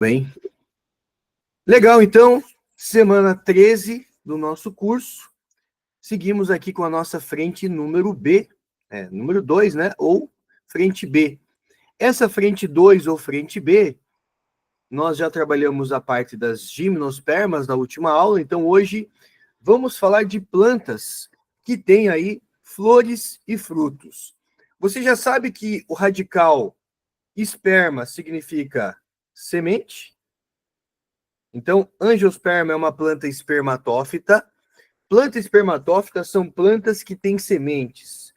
Bem, legal, então, semana 13 do nosso curso, seguimos aqui com a nossa frente número B, número 2, né, ou frente B. Essa frente 2 ou frente B, nós já trabalhamos a parte das gimnospermas na última aula, então hoje vamos falar de plantas que têm aí flores e frutos. Você já sabe que o radical esperma significa semente? Então, angiosperma é uma planta espermatófita. Plantas espermatófitas são plantas que têm sementes.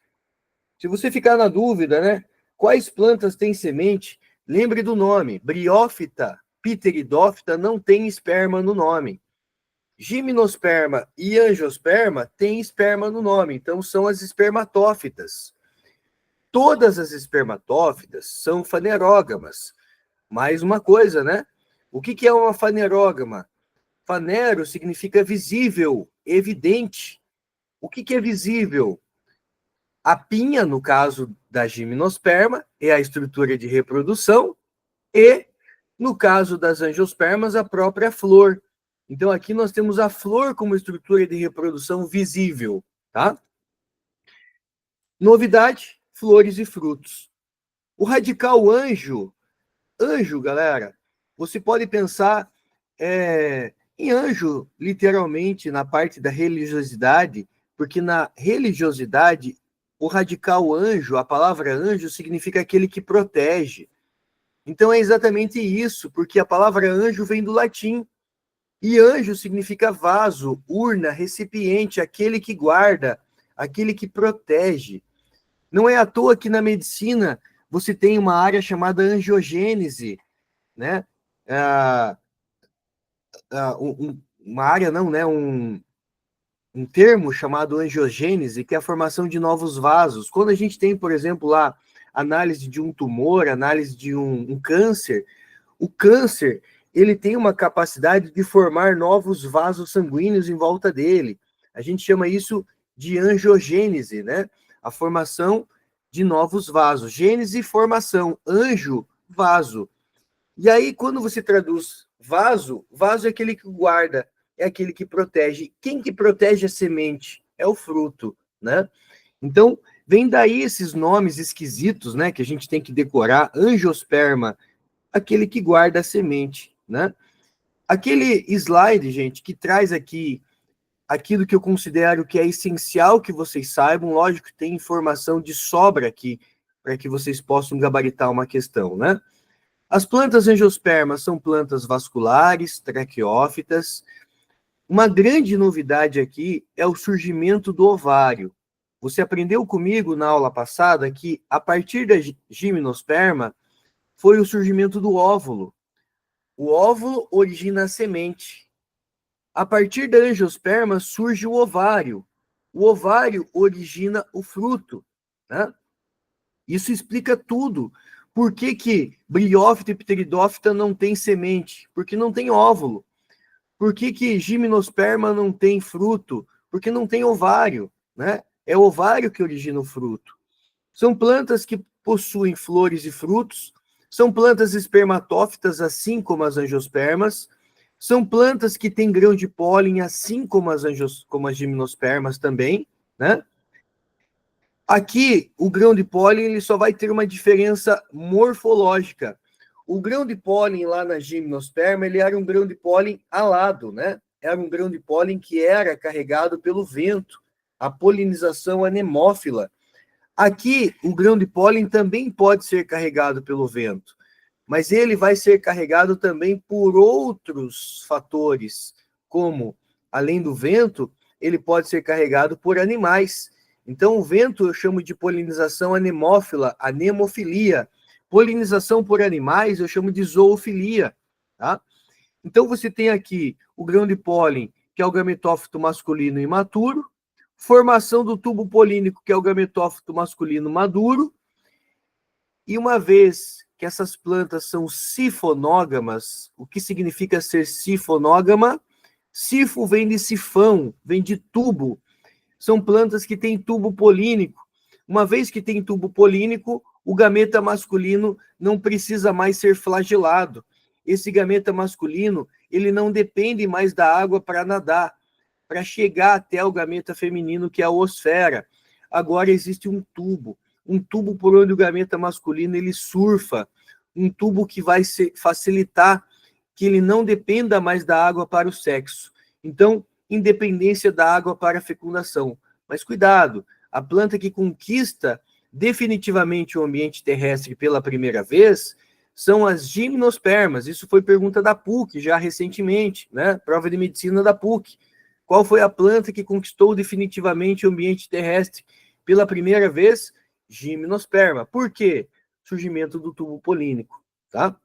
Se você ficar na dúvida, né? Quais plantas têm semente? Lembre do nome. Briófita, pteridófita não tem esperma no nome. Gimnosperma e angiosperma têm esperma no nome, então são as espermatófitas. Todas as espermatófitas são fanerógamas. Mais uma coisa, né? O que é uma fanerógama? Fanero significa visível, evidente. O que é visível? A pinha, no caso da gimnosperma, é a estrutura de reprodução, e, no caso das angiospermas, a própria flor. Então, aqui nós temos a flor como estrutura de reprodução visível, tá? Novidade, flores e frutos. O radical anjo, galera, você pode pensar em anjo, literalmente, na parte da religiosidade, porque na religiosidade, o radical anjo, a palavra anjo, significa aquele que protege. Então é exatamente isso, porque a palavra anjo vem do latim. E anjo significa vaso, urna, recipiente, aquele que guarda, aquele que protege. Não é à toa que na medicina você tem uma área chamada angiogênese, né? Uma área não, né? Um termo chamado angiogênese, que é a formação de novos vasos. Quando a gente tem, por exemplo, lá análise de um tumor, análise de um câncer, o câncer ele tem uma capacidade de formar novos vasos sanguíneos em volta dele. A gente chama isso de angiogênese, né? A formação de novos vasos. Gênese, formação. Anjo, vaso. E aí, quando você traduz vaso, vaso é aquele que guarda, é aquele que protege. Quem que protege a semente? É o fruto, né? Então, vem daí esses nomes esquisitos, né? Que a gente tem que decorar. Angiosperma, aquele que guarda a semente, né? Aquele slide, gente, que traz aqui aquilo que eu considero que é essencial que vocês saibam, lógico que tem informação de sobra aqui, para que vocês possam gabaritar uma questão, né? As plantas angiospermas são plantas vasculares, traqueófitas. Uma grande novidade aqui é o surgimento do ovário. Você aprendeu comigo na aula passada que, a partir da gimnosperma, foi o surgimento do óvulo. O óvulo origina a semente. A partir da angiosperma surge o ovário. O ovário origina o fruto, né? Isso explica tudo. Por que briófita e pteridófita não tem semente? Porque não tem óvulo. Por que gimnosperma não tem fruto? Porque não tem ovário, né? É o ovário que origina o fruto. São plantas que possuem flores e frutos, são plantas espermatófitas, assim como as angiospermas, são plantas que têm grão de pólen, assim como as gimnospermas também, né? Aqui, o grão de pólen ele só vai ter uma diferença morfológica. O grão de pólen lá na gimnosperma, ele era um grão de pólen alado, né? Era um grão de pólen que era carregado pelo vento, a polinização anemófila. Aqui, o grão de pólen também pode ser carregado pelo vento, mas ele vai ser carregado também por outros fatores, como, além do vento, ele pode ser carregado por animais. Então, o vento eu chamo de polinização anemófila, anemofilia. Polinização por animais eu chamo de zoofilia, tá? Então, você tem aqui o grão de pólen, que é o gametófito masculino imaturo, formação do tubo polínico, que é o gametófito masculino maduro, e uma vez que essas plantas são sifonógamas, o que significa ser sifonógama? Sifo vem de sifão, vem de tubo. São plantas que têm tubo polínico. Uma vez que tem tubo polínico, o gameta masculino não precisa mais ser flagelado. esse gameta masculino, ele não depende mais da água para nadar, para chegar até o gameta feminino, que é a oosfera. Agora existe um tubo por onde o gameta masculino ele surfa, um tubo que vai facilitar que ele não dependa mais da água para o sexo. Então, independência da água para a fecundação. Mas cuidado, a planta que conquista definitivamente o ambiente terrestre pela primeira vez são as gimnospermas. Isso foi pergunta da PUC já recentemente, né? Prova de medicina da PUC. Qual foi a planta que conquistou definitivamente o ambiente terrestre pela primeira vez? Gimnosperma. Por quê? Surgimento do tubo polínico, tá?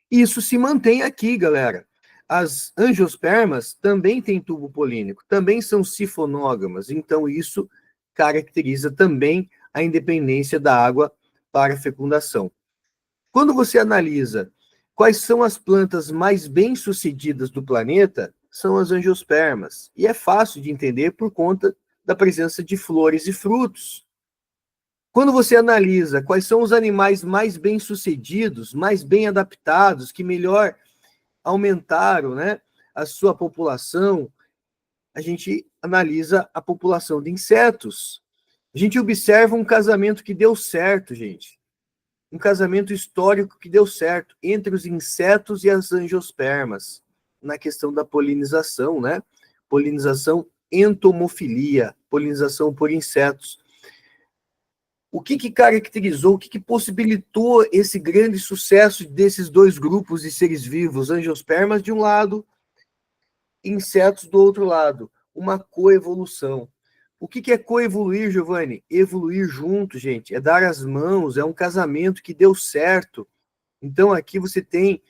Isso se mantém aqui, galera. As angiospermas também têm tubo polínico, também são sifonógamas, então isso caracteriza também a independência da água para a fecundação. Quando você analisa quais são as plantas mais bem-sucedidas do planeta, são as angiospermas. E é fácil de entender por conta da presença de flores e frutos. Quando você analisa quais são os animais mais bem-sucedidos, mais bem adaptados, que melhor aumentaram, né, a sua população, a gente analisa a população de insetos. A gente observa um casamento que deu certo, gente. Um casamento histórico que deu certo entre os insetos e as angiospermas, na questão da polinização, né? Polinização entomofilia, polinização por insetos. O que caracterizou, o que possibilitou esse grande sucesso desses dois grupos de seres vivos, angiospermas de um lado, insetos do outro lado? Uma coevolução. O que é coevoluir, Giovanni? Evoluir junto, gente. É dar as mãos, é um casamento que deu certo. Então, aqui você tem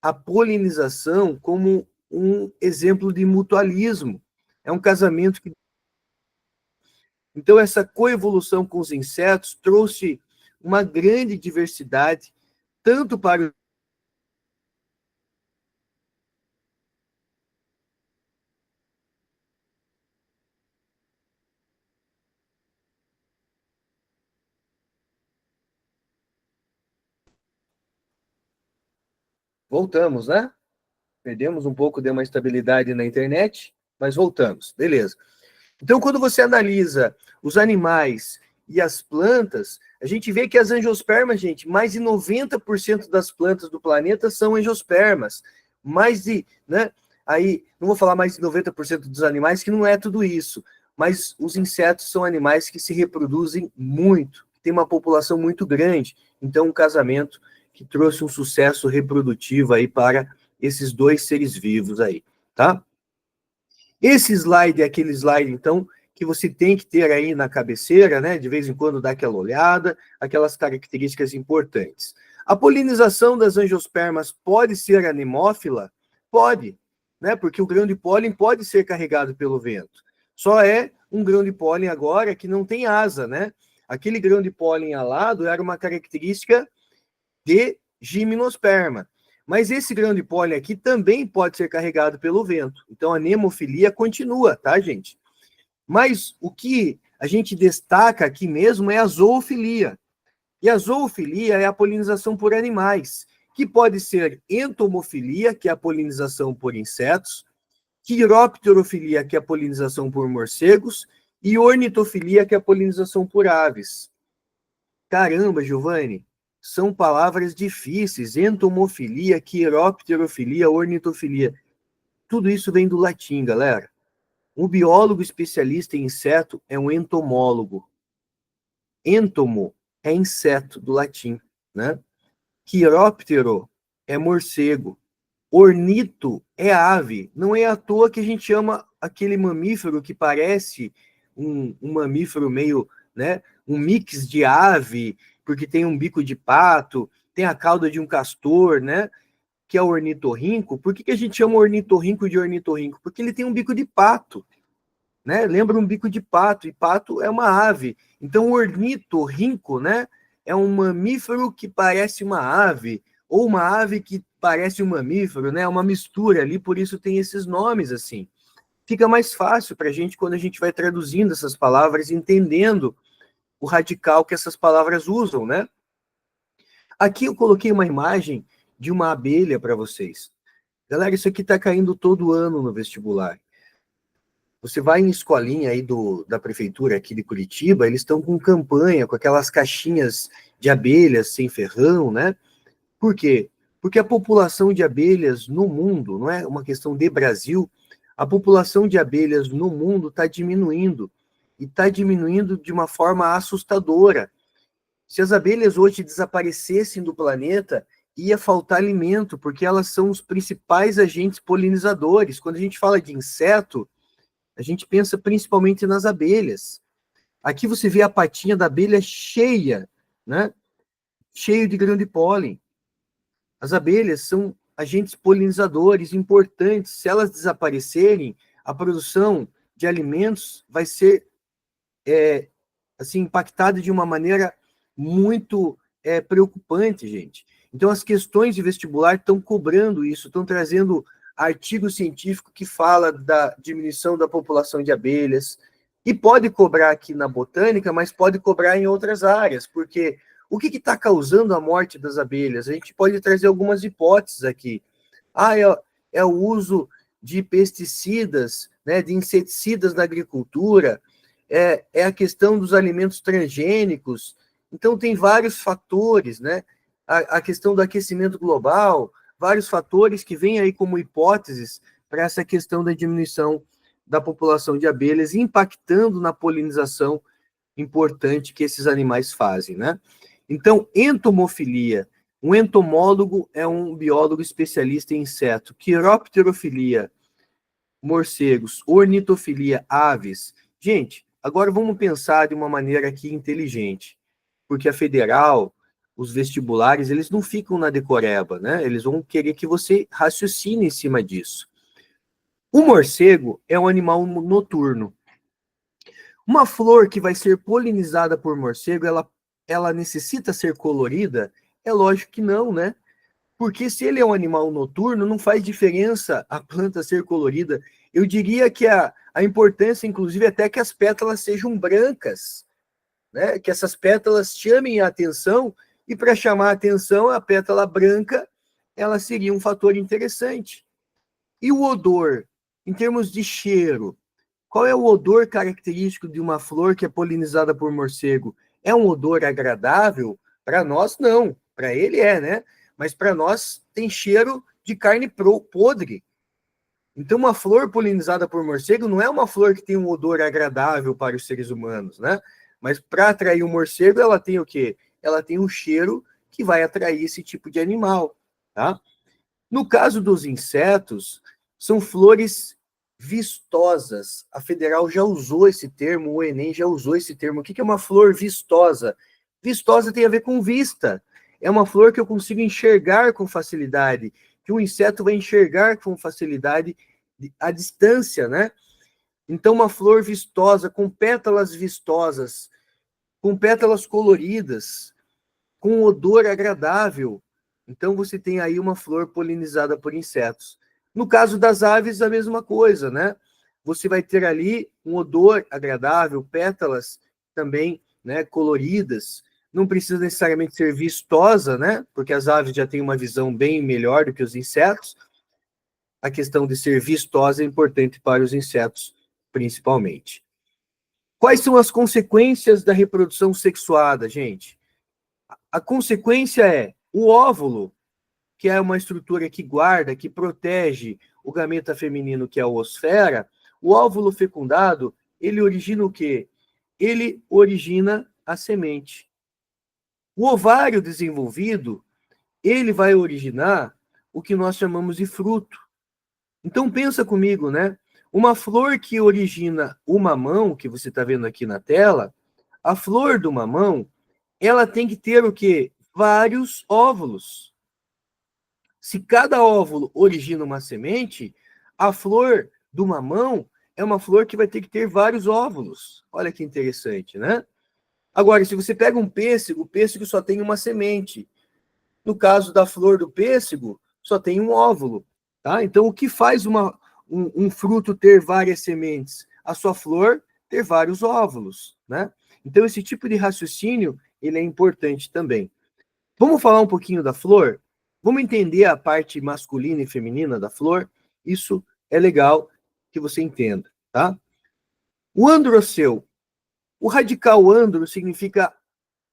a polinização como um exemplo de mutualismo. É um casamento que... Então, essa coevolução com os insetos trouxe uma grande diversidade, tanto para... Voltamos, né? Perdemos um pouco de uma estabilidade na internet, mas voltamos. Beleza. Então, quando você analisa os animais e as plantas, a gente vê que as angiospermas, gente, mais de 90% das plantas do planeta são angiospermas. Mais de, né? Aí, não vou falar mais de 90% dos animais, que não é tudo isso, mas os insetos são animais que se reproduzem muito, tem uma população muito grande. Então, um casamento que trouxe um sucesso reprodutivo aí para esses dois seres vivos aí, tá? Esse slide é aquele slide, então, que você tem que ter aí na cabeceira, né? De vez em quando dá aquela olhada, aquelas características importantes. A polinização das angiospermas pode ser anemófila? Pode, né? Porque o grão de pólen pode ser carregado pelo vento. Só é um grão de pólen agora que não tem asa, né? Aquele grão de pólen alado era uma característica de gimnosperma. Mas esse grão de pólen aqui também pode ser carregado pelo vento. Então a nemofilia continua, tá, gente? Mas o que a gente destaca aqui mesmo é a zoofilia. E a zoofilia é a polinização por animais, que pode ser entomofilia, que é a polinização por insetos, quiropterofilia, que é a polinização por morcegos, e ornitofilia, que é a polinização por aves. Caramba, Giovanni, são palavras difíceis: entomofilia, quiropterofilia, ornitofilia. Tudo isso vem do latim, galera. Um biólogo especialista em inseto é um entomólogo. Entomo é inseto, do latim, né? Quiróptero é morcego. Ornito é ave. Não é à toa que a gente chama aquele mamífero que parece um mamífero meio, né? Um mix de ave, porque tem um bico de pato, tem a cauda de um castor, né? Que é o ornitorrinco. Por que a gente chama o ornitorrinco de ornitorrinco? Porque ele tem um bico de pato, né? Lembra um bico de pato, e pato é uma ave. Então, o ornitorrinco, né? É um mamífero que parece uma ave, ou uma ave que parece um mamífero, né? É uma mistura ali, por isso tem esses nomes assim. Fica mais fácil para a gente quando a gente vai traduzindo essas palavras, entendendo o radical que essas palavras usam, né? Aqui eu coloquei uma imagem de uma abelha para vocês. Galera, isso aqui está caindo todo ano no vestibular. Você vai em escolinha aí da prefeitura aqui de Curitiba, eles estão com campanha, com aquelas caixinhas de abelhas sem ferrão, né? Por quê? Porque a população de abelhas no mundo, não é uma questão de Brasil, a população de abelhas no mundo está diminuindo. E está diminuindo de uma forma assustadora. Se as abelhas hoje desaparecessem do planeta, ia faltar alimento, porque elas são os principais agentes polinizadores. Quando a gente fala de inseto, a gente pensa principalmente nas abelhas. Aqui você vê a patinha da abelha cheia, né? Cheio de grão de pólen. As abelhas são agentes polinizadores importantes. Se elas desaparecerem, a produção de alimentos vai ser assim, impactada de uma maneira muito preocupante, gente. Então, as questões de vestibular estão cobrando isso, estão trazendo artigo científico que fala da diminuição da população de abelhas, e pode cobrar aqui na botânica, mas pode cobrar em outras áreas, porque o que está causando a morte das abelhas? A gente pode trazer algumas hipóteses aqui. É o uso de pesticidas, né, de inseticidas na agricultura, é a questão dos alimentos transgênicos. Então, tem vários fatores, né? A questão do aquecimento global, vários fatores que vêm aí como hipóteses para essa questão da diminuição da população de abelhas, impactando na polinização importante que esses animais fazem, né? Então, entomofilia. Um entomólogo é um biólogo especialista em inseto. Quiropterofilia, morcegos. Ornitofilia, aves. Gente, agora vamos pensar de uma maneira aqui inteligente, porque a federal, os vestibulares, eles não ficam na decoreba, né? Eles vão querer que você raciocine em cima disso. O morcego é um animal noturno. Uma flor que vai ser polinizada por morcego, ela necessita ser colorida? É lógico que não, né? Porque se ele é um animal noturno, não faz diferença a planta ser colorida. Eu diria que a importância, inclusive, é até que as pétalas sejam brancas, né? Que essas pétalas chamem a atenção, e para chamar a atenção, a pétala branca, ela seria um fator interessante. E o odor, em termos de cheiro, qual é o odor característico de uma flor que é polinizada por morcego? É um odor agradável? Para nós, não. Para ele é, né? Mas para nós tem cheiro de carne podre. Então, uma flor polinizada por morcego não é uma flor que tem um odor agradável para os seres humanos, né? Mas para atrair um morcego, ela tem o quê? Ela tem um cheiro que vai atrair esse tipo de animal, tá? No caso dos insetos, são flores vistosas. A federal já usou esse termo, o Enem já usou esse termo. O que é uma flor vistosa? Vistosa tem a ver com vista. É uma flor que eu consigo enxergar com facilidade, que o inseto vai enxergar com facilidade a distância, né? Então, uma flor vistosa, com pétalas vistosas, com pétalas coloridas, com odor agradável. Então, você tem aí uma flor polinizada por insetos. No caso das aves, a mesma coisa, né? Você vai ter ali um odor agradável, pétalas também, né, coloridas. Não precisa necessariamente ser vistosa, né? Porque as aves já têm uma visão bem melhor do que os insetos. A questão de ser vistosa é importante para os insetos, principalmente. Quais são as consequências da reprodução sexuada, gente? A consequência é o óvulo, que é uma estrutura que guarda, que protege o gameta feminino, que é a oosfera. O óvulo fecundado, ele origina o quê? Ele origina a semente. O ovário desenvolvido, ele vai originar o que nós chamamos de fruto. Então pensa comigo, né? Uma flor que origina o mamão, que você está vendo aqui na tela, a flor do mamão, ela tem que ter o quê? Vários óvulos. Se cada óvulo origina uma semente, a flor do mamão é uma flor que vai ter que ter vários óvulos. Olha que interessante, né? Agora, se você pega um pêssego, o pêssego só tem uma semente. No caso da flor do pêssego, só tem um óvulo, tá? Então, o que faz um fruto ter várias sementes? A sua flor ter vários óvulos, né? Então, esse tipo de raciocínio, ele é importante também. Vamos falar um pouquinho da flor? Vamos entender a parte masculina e feminina da flor? Isso é legal que você entenda, tá? O androceu. O radical andro significa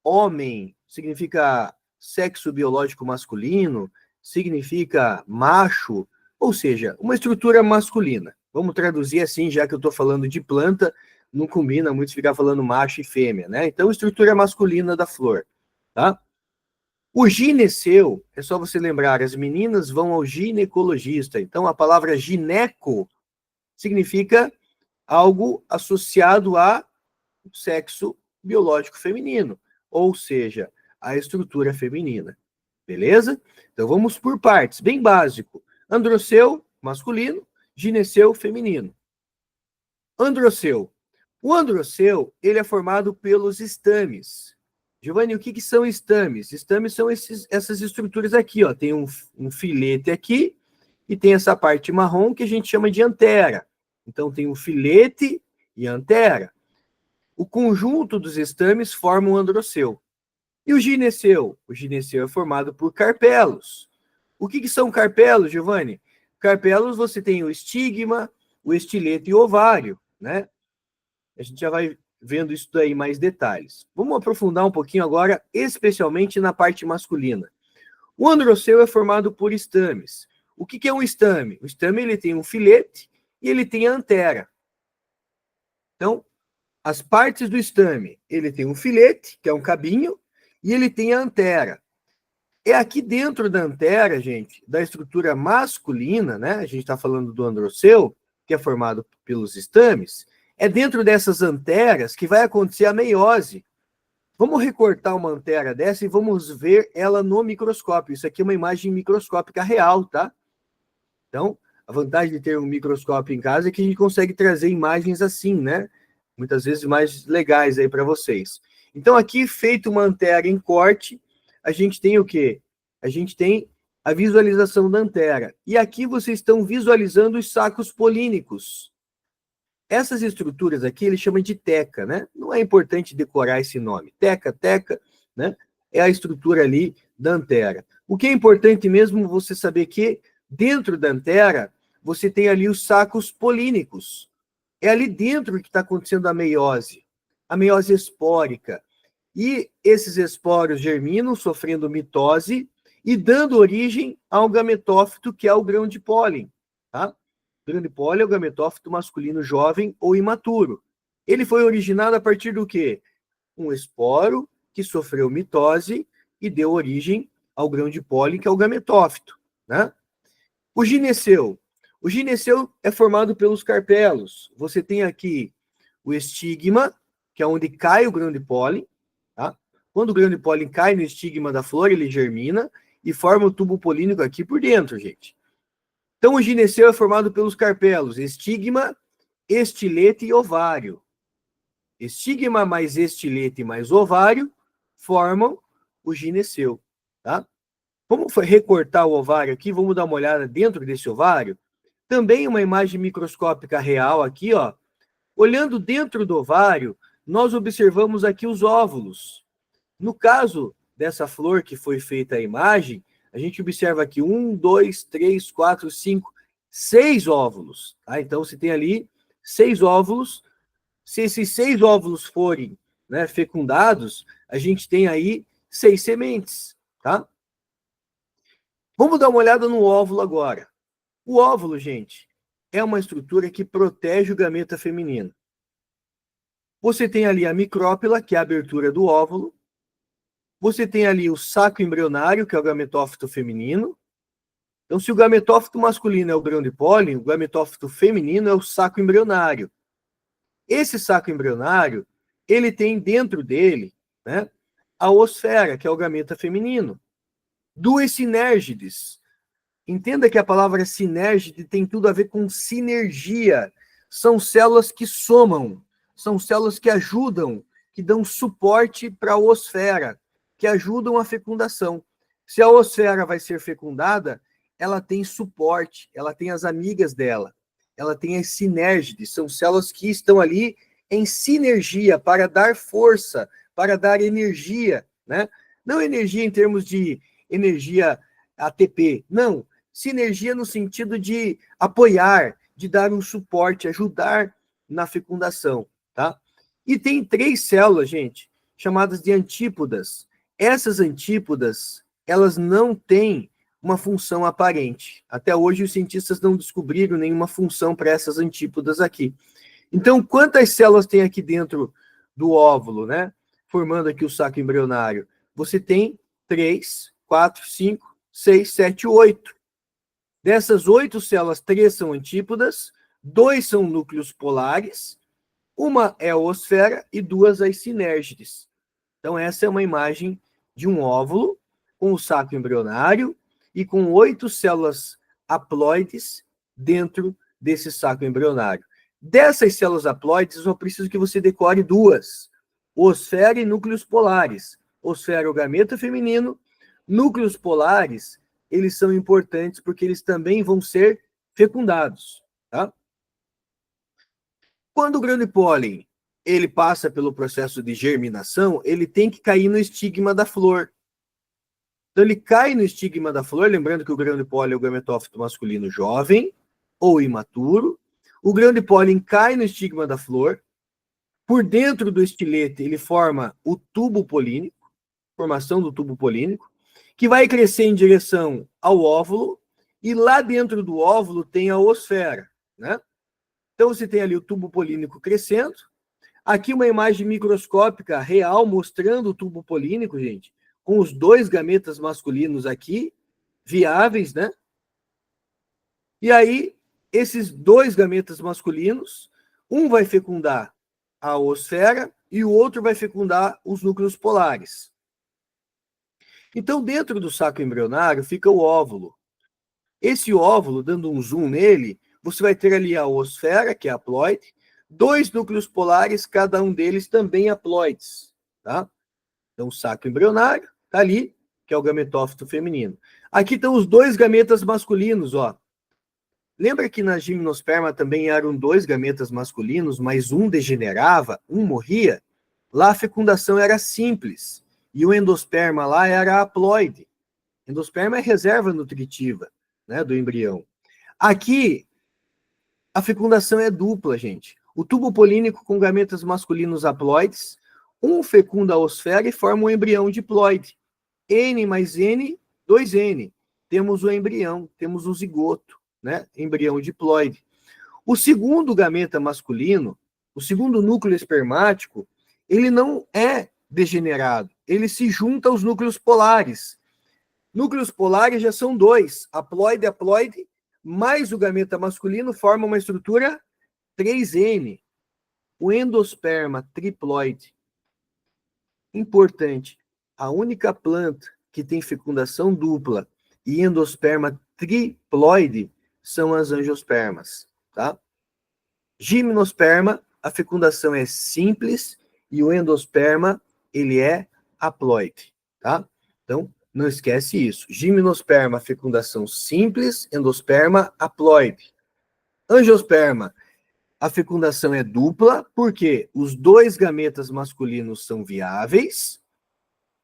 homem, significa sexo biológico masculino, significa macho, ou seja, uma estrutura masculina. Vamos traduzir assim, já que eu estou falando de planta, não combina muito ficar falando macho e fêmea, né? Então, estrutura masculina da flor, tá? O gineceu, é só você lembrar, as meninas vão ao ginecologista. Então, a palavra gineco significa algo associado a sexo biológico feminino, ou seja, a estrutura feminina. Beleza? Então vamos por partes, bem básico. Androceu, masculino, gineceu, feminino. Androceu. O androceu, ele é formado pelos estames. Giovanni, o que são estames? Estames são essas estruturas aqui, ó. Tem um filete aqui e tem essa parte marrom que a gente chama de antera. Então tem um filete e antera. O conjunto dos estames forma um androceu. E o gineceu? O gineceu é formado por carpelos. O que são carpelos, Giovanni? Carpelos, você tem o estigma, o estilete e o ovário, né? A gente já vai vendo isso daí em mais detalhes. Vamos aprofundar um pouquinho agora, especialmente na parte masculina. O androceu é formado por estames. O que é um estame? O estame, ele tem um filete e ele tem a antera. Então, as partes do estame, ele tem um filete, que é um cabinho, e ele tem a antera. É aqui dentro da antera, gente, da estrutura masculina, né? A gente está falando do androceu, que é formado pelos estames. É dentro dessas anteras que vai acontecer a meiose. Vamos recortar uma antera dessa e vamos ver ela no microscópio. Isso aqui é uma imagem microscópica real, tá? Então, a vantagem de ter um microscópio em casa é que a gente consegue trazer imagens assim, né? Muitas vezes mais legais aí para vocês. Então, aqui, feito uma antera em corte, a gente tem o quê? A gente tem a visualização da antera. E aqui vocês estão visualizando os sacos polínicos. Essas estruturas aqui, ele chama de teca, né? Não é importante decorar esse nome. Teca, né? É a estrutura ali da antera. O que é importante mesmo você saber que dentro da antera, você tem ali os sacos polínicos. É ali dentro que está acontecendo a meiose espórica. E esses esporos germinam, sofrendo mitose e dando origem ao gametófito, que é o grão de pólen. Tá? O grão de pólen é o gametófito masculino jovem ou imaturo. Ele foi originado a partir do quê? Um esporo que sofreu mitose e deu origem ao grão de pólen, que é o gametófito. Né? O gineceu. O gineceu é formado pelos carpelos. Você tem aqui o estigma, que é onde cai o grão de pólen. Tá? Quando o grão de pólen cai no estigma da flor, ele germina e forma o tubo polínico aqui por dentro, gente. Então, o gineceu é formado pelos carpelos, estigma, estilete e ovário. Estigma mais estilete mais ovário formam o gineceu. Tá? Vamos recortar o ovário aqui, vamos dar uma olhada dentro desse ovário. Também uma imagem microscópica real aqui, ó. Olhando dentro do ovário, nós observamos aqui os óvulos. No caso dessa flor que foi feita a imagem, a gente observa aqui 1, 2, 3, 4, 5, 6 óvulos. Tá? Então, você tem ali 6 óvulos. Se esses 6 óvulos forem, né, fecundados, a gente tem aí 6 sementes. Tá? Vamos dar uma olhada no óvulo agora. O óvulo, gente, é uma estrutura que protege o gameta feminino. Você tem ali a micrópila, que é a abertura do óvulo. Você tem ali o saco embrionário, que é o gametófito feminino. Então, se o gametófito masculino é o grão de pólen, o gametófito feminino é o saco embrionário. Esse saco embrionário, ele tem dentro dele, né, a oosfera, que é o gameta feminino. Duas sinérgides. Entenda que a palavra sinérgide tem tudo a ver com sinergia. São células que somam, são células que ajudam, que dão suporte para a oosfera, que ajudam a fecundação. Se a oosfera vai ser fecundada, ela tem suporte, ela tem as amigas dela, ela tem as sinérgides, são células que estão ali em sinergia para dar força, para dar energia, né? Não energia em termos de energia ATP. Não, sinergia no sentido de apoiar, de dar um suporte, ajudar na fecundação, tá? E tem 3 células, gente, chamadas de antípodas. Essas antípodas, elas não têm uma função aparente. Até hoje os cientistas não descobriram nenhuma função para essas antípodas aqui. Então, quantas células tem aqui dentro do óvulo, né? Formando aqui o saco embrionário. Você tem 3, 4, 5, 6, 7, 8. Dessas 8 células, 3 são antípodas, 2 são núcleos polares, uma é a osfera e 2 as sinérgides. Então, essa é uma imagem de um óvulo com o saco embrionário e com 8 células haploides dentro desse saco embrionário. Dessas células haploides, eu preciso que você decore 2. Osfera e núcleos polares. Osfera é o gameta feminino. Núcleos polares, eles são importantes porque eles também vão ser fecundados, tá? Quando o grão de pólen ele passa pelo processo de germinação, ele tem que cair no estigma da flor. Então ele cai no estigma da flor, lembrando que o grão de pólen é o gametófito masculino jovem ou imaturo. O grão de pólen cai no estigma da flor. Por dentro do estilete, ele forma o tubo polínico, formação do tubo polínico, que vai crescer em direção ao óvulo, e lá dentro do óvulo tem a osfera, né? Então você tem ali o tubo polínico crescendo. Aqui uma imagem microscópica real mostrando o tubo polínico, gente, com os 2 gametas masculinos aqui, viáveis, né? E aí, esses 2 gametas masculinos, um vai fecundar a osfera e o outro vai fecundar os núcleos polares. Então, dentro do saco embrionário fica o óvulo. Esse óvulo, dando um zoom nele, você vai ter ali a osfera, que é haploide, 2 núcleos polares, cada um deles também haploides, tá? Então, o saco embrionário tá ali, que é o gametófito feminino. Aqui estão os 2 gametas masculinos, ó. Lembra que na gimnosperma também eram 2 gametas masculinos, mas um degenerava, um morria? Lá a fecundação era simples. E o endosperma lá era haploide. Endosperma é reserva nutritiva, né, do embrião. Aqui, a fecundação é dupla, gente. O tubo polínico com gametas masculinos haploides, um fecunda a osfera e forma um embrião diploide. N mais N, 2N. Temos o embrião, temos o zigoto, né? Embrião diploide. O segundo gameta masculino, o segundo núcleo espermático, ele não é degenerado, ele se junta aos núcleos polares. Núcleos polares já são 2, haploide, haploide, mais o gameta masculino forma uma estrutura 3N. O endosperma triploide. Importante, a única planta que tem fecundação dupla e endosperma triploide são as angiospermas, tá? Gimnosperma, a fecundação é simples e o endosperma, ele é haploide, tá? Então, não esquece isso. Gimnosperma, fecundação simples, endosperma, haploide. Angiosperma, a fecundação é dupla, porque os 2 gametas masculinos são viáveis,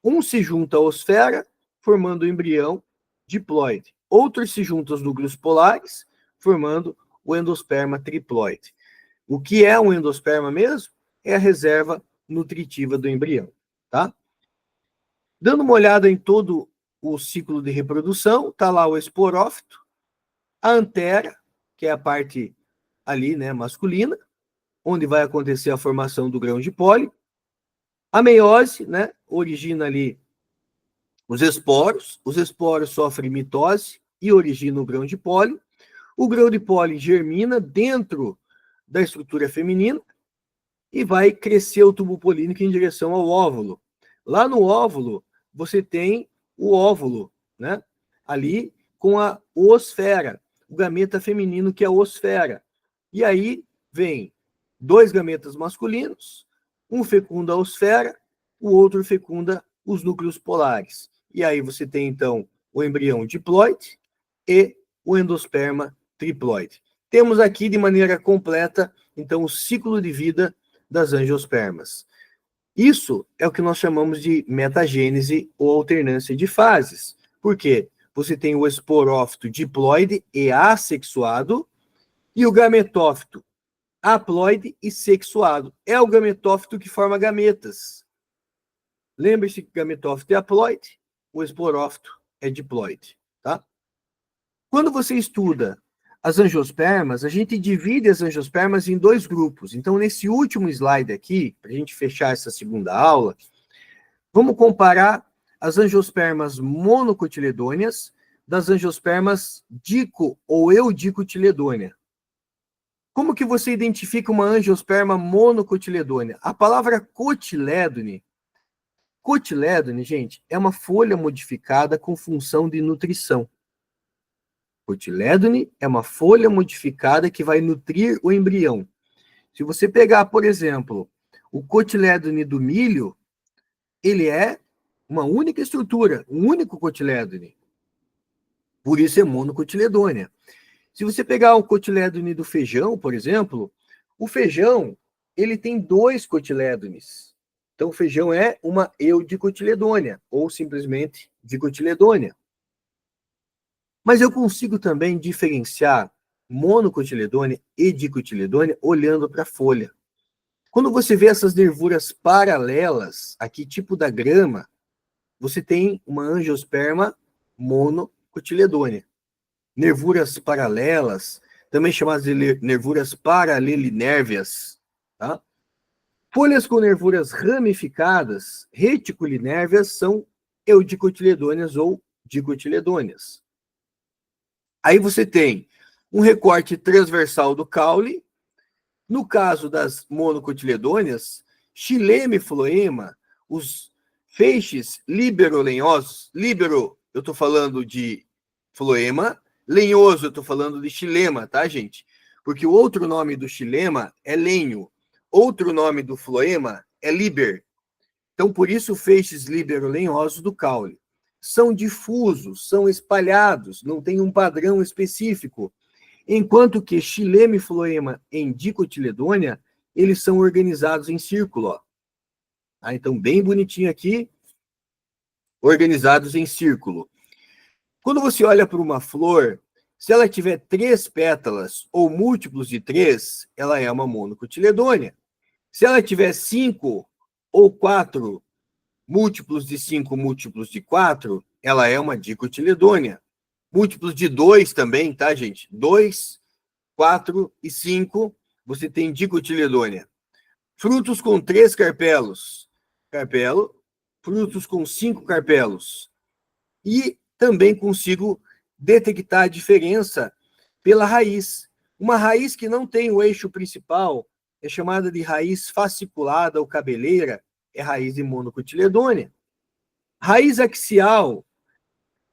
um se junta à osfera, formando o embrião diploide. Outro se junta aos núcleos polares, formando o endosperma triploide. O que é um endosperma mesmo? É a reserva nutritiva do embrião, tá? Dando uma olhada em todo o ciclo de reprodução, tá lá o esporófito, a antera, que é a parte ali, né, masculina, onde vai acontecer a formação do grão de pólen. A meiose, né, origina ali os esporos sofrem mitose e originam o grão de pólen. O grão de pólen germina dentro da estrutura feminina e vai crescer o tubo polínico em direção ao óvulo. Lá no óvulo, você tem o óvulo, né? Ali com a osfera, o gameta feminino que é a osfera. E aí vem 2 gametas masculinos, um fecunda a osfera, o outro fecunda os núcleos polares. E aí você tem, então, o embrião diploide e o endosperma triploide. Temos aqui, de maneira completa, então, o ciclo de vida das angiospermas. Isso é o que nós chamamos de metagênese ou alternância de fases. Por quê? você tem o esporófito diploide e assexuado, e o gametófito haploide e sexuado. É o gametófito que forma gametas. Lembre-se que gametófito é haploide, o esporófito é diploide, tá? Quando você estuda as angiospermas, a gente divide as angiospermas em dois grupos. Então, nesse último slide aqui, para a gente fechar essa segunda aula, vamos comparar as angiospermas monocotiledôneas das angiospermas dico- ou eudicotiledônea. Como que você identifica uma angiosperma monocotiledônea? A palavra cotilédone, gente, é uma folha modificada com função de nutrição. Cotilédone é uma folha modificada que vai nutrir o embrião. Se você pegar, por exemplo, o cotilédone do milho, ele é uma única estrutura, um único cotilédone. Por isso é monocotiledônea. Se você pegar o cotilédone do feijão, por exemplo, o feijão, ele tem dois cotilédones. Então, o feijão é uma eudicotiledônea, ou simplesmente dicotiledônea. Mas eu consigo também diferenciar monocotiledônea e dicotiledônea olhando para a folha. Quando você vê essas nervuras paralelas, aqui tipo da grama, você tem uma angiosperma monocotiledônea. Nervuras paralelas, também chamadas de nervuras paralelinérvias, tá? Folhas com nervuras ramificadas, reticulinérvias, são eudicotiledôneas ou dicotiledôneas. Aí você tem um recorte transversal do caule. No caso das monocotiledôneas, xilema e floema, os feixes libero-lenhosos, libero, eu estou falando de floema, lenhoso, eu estou falando de xilema, tá, gente? Porque o outro nome do xilema é lenho, outro nome do floema é liber. Então, por isso, feixes libero-lenhosos do caule. São difusos, são espalhados, não tem um padrão específico. Enquanto que xilema e floema em dicotiledônea, eles são organizados em círculo. Ó. Ah, então, bem bonitinho aqui, organizados em círculo. Quando você olha para uma flor, se ela tiver 3 pétalas ou múltiplos de 3, ela é uma monocotiledônea. Se ela tiver 5 ou 4 múltiplos de 5, múltiplos de 4, ela é uma dicotiledônea. Múltiplos de 2 também, tá, gente? 2, 4 e 5, você tem dicotiledônea. Frutos com 3 carpelos, carpelo. Frutos com 5 carpelos. E também consigo detectar a diferença pela raiz. Uma raiz que não tem o eixo principal é chamada de raiz fasciculada ou cabeleira, é raiz de monocotiledônea. Raiz axial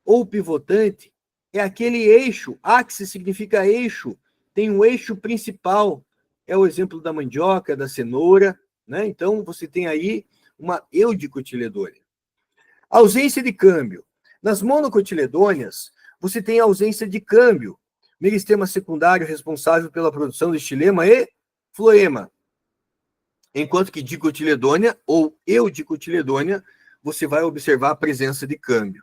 ou pivotante é aquele eixo, axis significa eixo, tem um eixo principal, é o exemplo da mandioca, da cenoura, né? Então você tem aí uma eudicotiledônea. Ausência de câmbio. Nas monocotiledôneas, você tem ausência de câmbio, meristema secundário responsável pela produção de xilema e floema. Enquanto que dicotiledônea ou eudicotiledônea, você vai observar a presença de câmbio.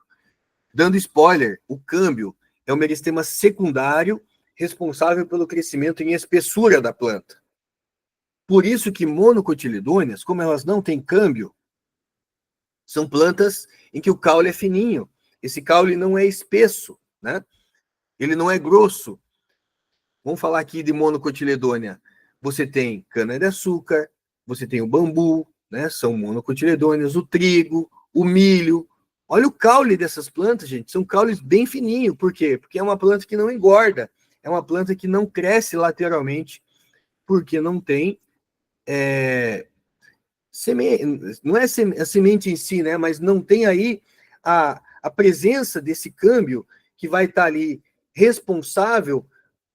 Dando spoiler, o câmbio é o meristema secundário responsável pelo crescimento em espessura da planta. Por isso que monocotiledôneas, como elas não têm câmbio, são plantas em que o caule é fininho. Esse caule não é espesso, né? Ele não é grosso. Vamos falar aqui de monocotiledônea. Você tem cana-de-açúcar, você tem o bambu, né? São monocotiledôneas, o trigo, o milho. Olha o caule dessas plantas, gente. São caules bem fininhos. Por quê? Porque é uma planta que não engorda. É uma planta que não cresce lateralmente, porque não tem não é a semente em si, né? Mas não tem aí a presença desse câmbio que vai estar ali responsável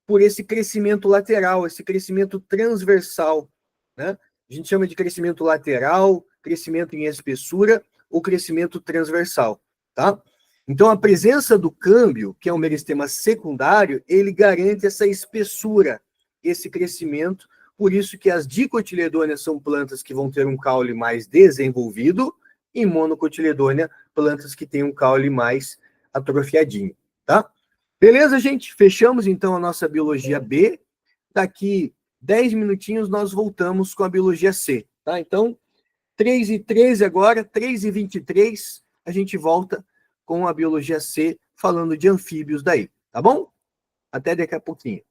por esse crescimento lateral, esse crescimento transversal, né? A gente chama de crescimento lateral, crescimento em espessura ou crescimento transversal, tá? Então, a presença do câmbio, que é um meristema secundário, ele garante essa espessura, esse crescimento. Por isso que as dicotiledôneas são plantas que vão ter um caule mais desenvolvido e monocotiledônea, plantas que têm um caule mais atrofiadinho, tá? Beleza, gente? Fechamos, então, a nossa biologia B. Daqui 10 minutinhos nós voltamos com a biologia C, tá? Então, 3h13 agora, 3h23, a gente volta com a biologia C, falando de anfíbios daí, tá bom? Até daqui a pouquinho.